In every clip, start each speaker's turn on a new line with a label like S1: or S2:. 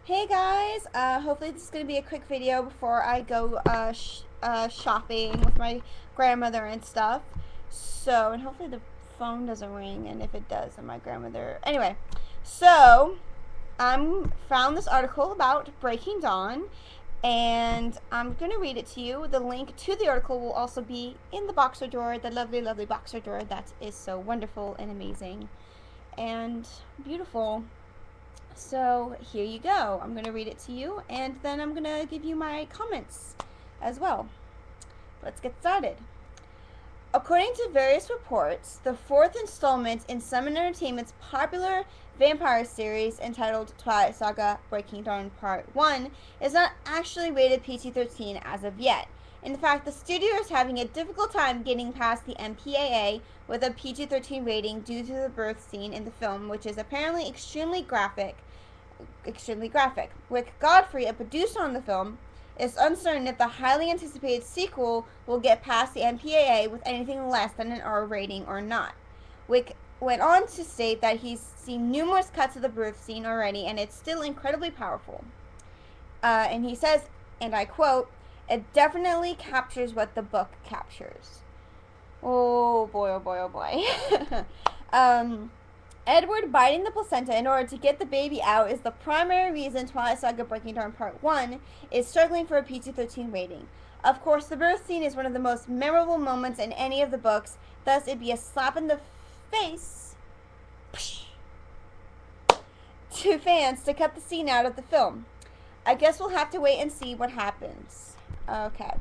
S1: Hey guys, hopefully this is going to be a quick video before I go shopping with my grandmother and stuff. So, and hopefully the phone doesn't ring, and if it does, then my grandmother. Anyway, so I found this article about Breaking Dawn, and I'm going to read it to you. The link to the article will also be in the boxer drawer, the lovely, lovely boxer drawer that is so wonderful and amazing and beautiful. So here you go. I'm going to read it to you, and then I'm going to give you my comments as well. Let's get started. According to various reports, the fourth installment in Summon Entertainment's popular vampire series entitled Twilight Saga Breaking Dawn Part 1 is not actually rated PG-13 as of yet. In fact, the studio is having a difficult time getting past the MPAA with a PG-13 rating due to the birth scene in the film, which is apparently extremely graphic. With Godfrey, a producer on the film, is uncertain if the highly anticipated sequel will get past the MPAA with anything less than an R rating or not. Wick went on to state that he's seen numerous cuts of the birth scene already, and it's still incredibly powerful. And he says, and I quote, "It definitely captures what the book captures." Oh boy, oh boy, oh boy. Edward biting the placenta in order to get the baby out is the primary reason Twilight Saga Breaking Dawn Part 1 is struggling for a PG-13 rating. Of course, the birth scene is one of the most memorable moments in any of the books, thus it'd be a slap in the face to fans to cut the scene out of the film. I guess we'll have to wait and see what happens. Okay.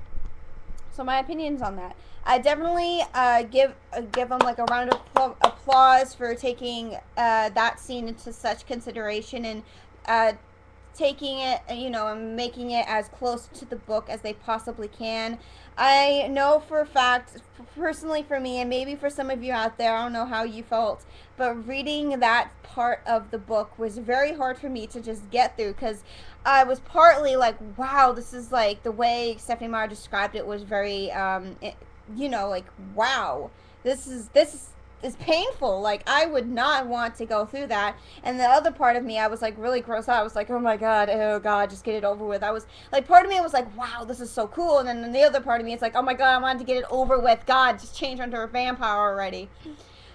S1: So my opinions on that. I definitely give them like a round of applause for taking that scene into such consideration and taking it, and making it as close to the book as they possibly can. I know for a fact, personally for me, and maybe for some of you out there, I don't know how you felt, but reading that part of the book was very hard for me to just get through, because I was partly like, wow, this is like, the way Stephanie Meyer described it was very, like, wow, this is painful. Like, I would not want to go through that. And the other part of me, I was like really grossed out. I was like, oh my god, just get it over with. I was like, part of me was like, wow, this is so cool. And then the other part of me, it's like, oh my god, I wanted to get it over with. God, just change her into a vampire already.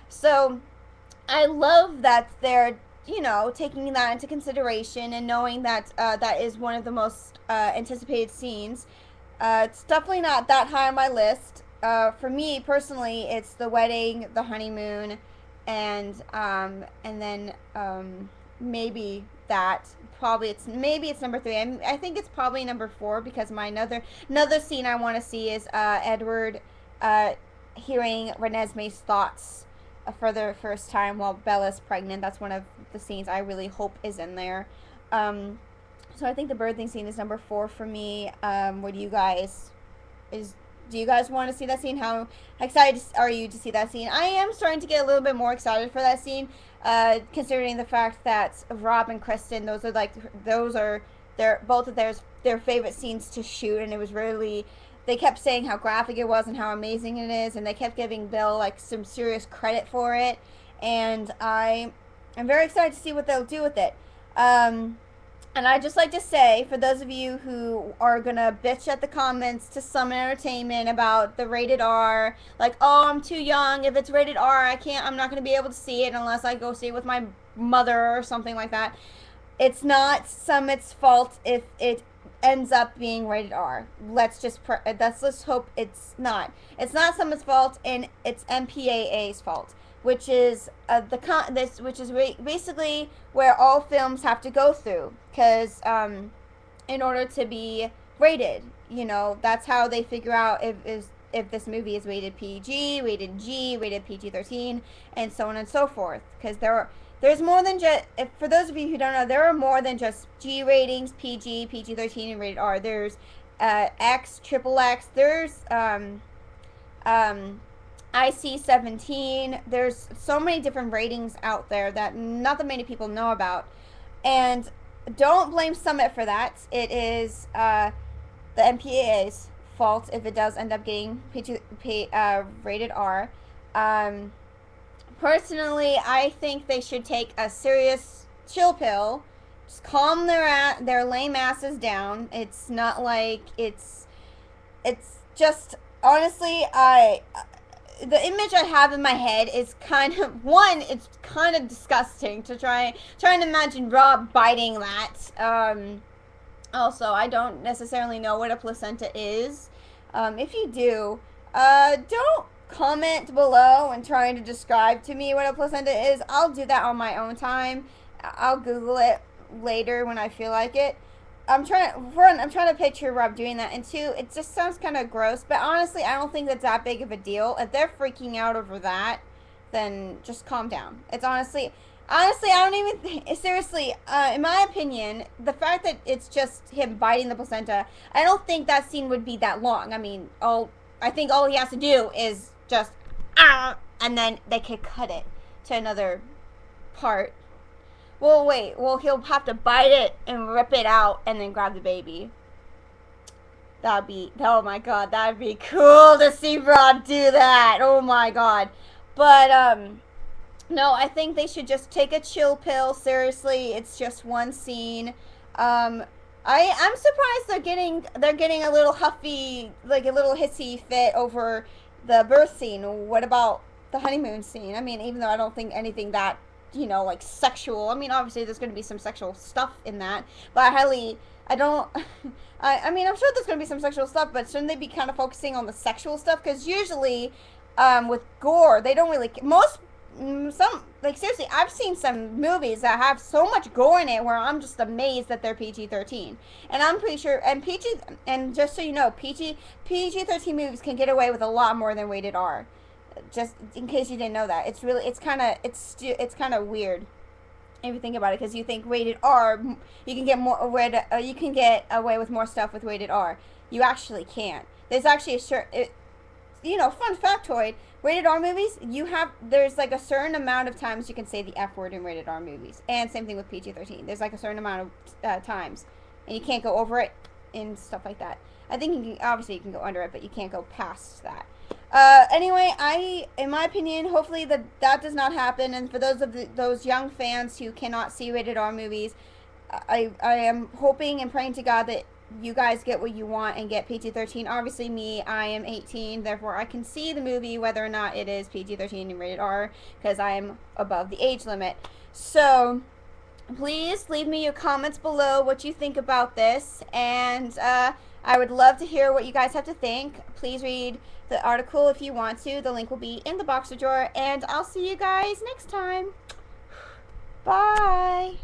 S1: So I love that they're taking that into consideration and knowing that that is one of the most anticipated scenes. It's definitely not that high on my list. For me personally, it's the wedding, the honeymoon, and then maybe that. Probably it's number 3. I think it's probably number 4 because my another scene I want to see is Edward hearing Renesmee's thoughts for the first time while Bella's pregnant. That's one of the scenes I really hope is in there. So I think the birthing scene is number 4 for me. What do you guys do you guys want to see that scene? How excited are you to see that scene? I am starting to get a little bit more excited for that scene, considering the fact that Rob and Kristen, those are both of their favorite scenes to shoot, and it was really, they kept saying how graphic it was and how amazing it is, and they kept giving Bill like some serious credit for it, and I'm very excited to see what they'll do with it. And I'd just like to say, for those of you who are gonna bitch at the comments to Summon Entertainment about the rated R, like, oh, I'm too young, if it's rated R, I'm not gonna be able to see it unless I go see it with my mother or something like that. It's not Summit's fault if it ends up being rated R. Let's just hope it's not. It's not Summit's fault, and it's MPAA's fault, which is basically where all films have to go through, because in order to be rated, that's how they figure out if this movie is rated PG, rated G, rated PG-13, and so on and so forth. Because there's more than just, for those of you who don't know, there are more than just G ratings, PG, PG-13, and rated R. There's X, triple X. There's IC-17. There's so many different ratings out there that not that many people know about. And don't blame Summit for that. It is the MPAA's fault if it does end up getting rated R. Personally, I think they should take a serious chill pill Just calm their lame asses down. It's not like it's just, honestly, the image I have in my head is kind of, one, it's kind of disgusting to try and imagine Rob biting that. Also, I don't necessarily know what a placenta is. If you do, don't comment below and trying to describe to me what a placenta is. I'll do that on my own time. I'll Google it later when I feel like it. I'm trying to picture Rob doing that, and two, it just sounds kind of gross, but honestly, I don't think that's that big of a deal. If they're freaking out over that, then just calm down. It's honestly, I don't even think, seriously, in my opinion, the fact that it's just him biting the placenta, I don't think that scene would be that long. I mean, I think all he has to do is just, and then they could cut it to another part. Well, wait. Well, he'll have to bite it and rip it out and then grab the baby. That'd be, oh my god, that'd be cool to see Rob do that. Oh my god. But, no, I think they should just take a chill pill. Seriously, it's just one scene. I'm surprised they're getting a little huffy, like a little hissy fit over the birth scene. What about the honeymoon scene? I mean, even though I don't think anything that, you know, like sexual. I mean, obviously there's going to be some sexual stuff in that, but I mean, I'm sure there's going to be some sexual stuff, but shouldn't they be kind of focusing on the sexual stuff? Because usually, with gore, they don't really, like, seriously, I've seen some movies that have so much gore in it where I'm just amazed that they're PG-13. And I'm pretty sure, and just so you know, PG-13 movies can get away with a lot more than rated R. Just in case you didn't know that, it's kind of weird if you think about it, because you think rated R, you can get away with more stuff with rated R. You actually can't. There's actually fun factoid, rated R movies, there's like a certain amount of times you can say the F word in rated R movies, and same thing with PG-13. There's like a certain amount of times, and you can't go over it and stuff like that. I think obviously you can go under it, but you can't go past that. Anyway, in my opinion, hopefully that does not happen. And for those young fans who cannot see rated R movies, I am hoping and praying to God that you guys get what you want and get PG-13. Obviously, I am 18, therefore I can see the movie whether or not it is PG-13 and rated R, because I am above the age limit. So please leave me your comments below what you think about this, and I would love to hear what you guys have to think. Please read the article if you want to. The link will be in the boxer drawer, and I'll see you guys next time. Bye.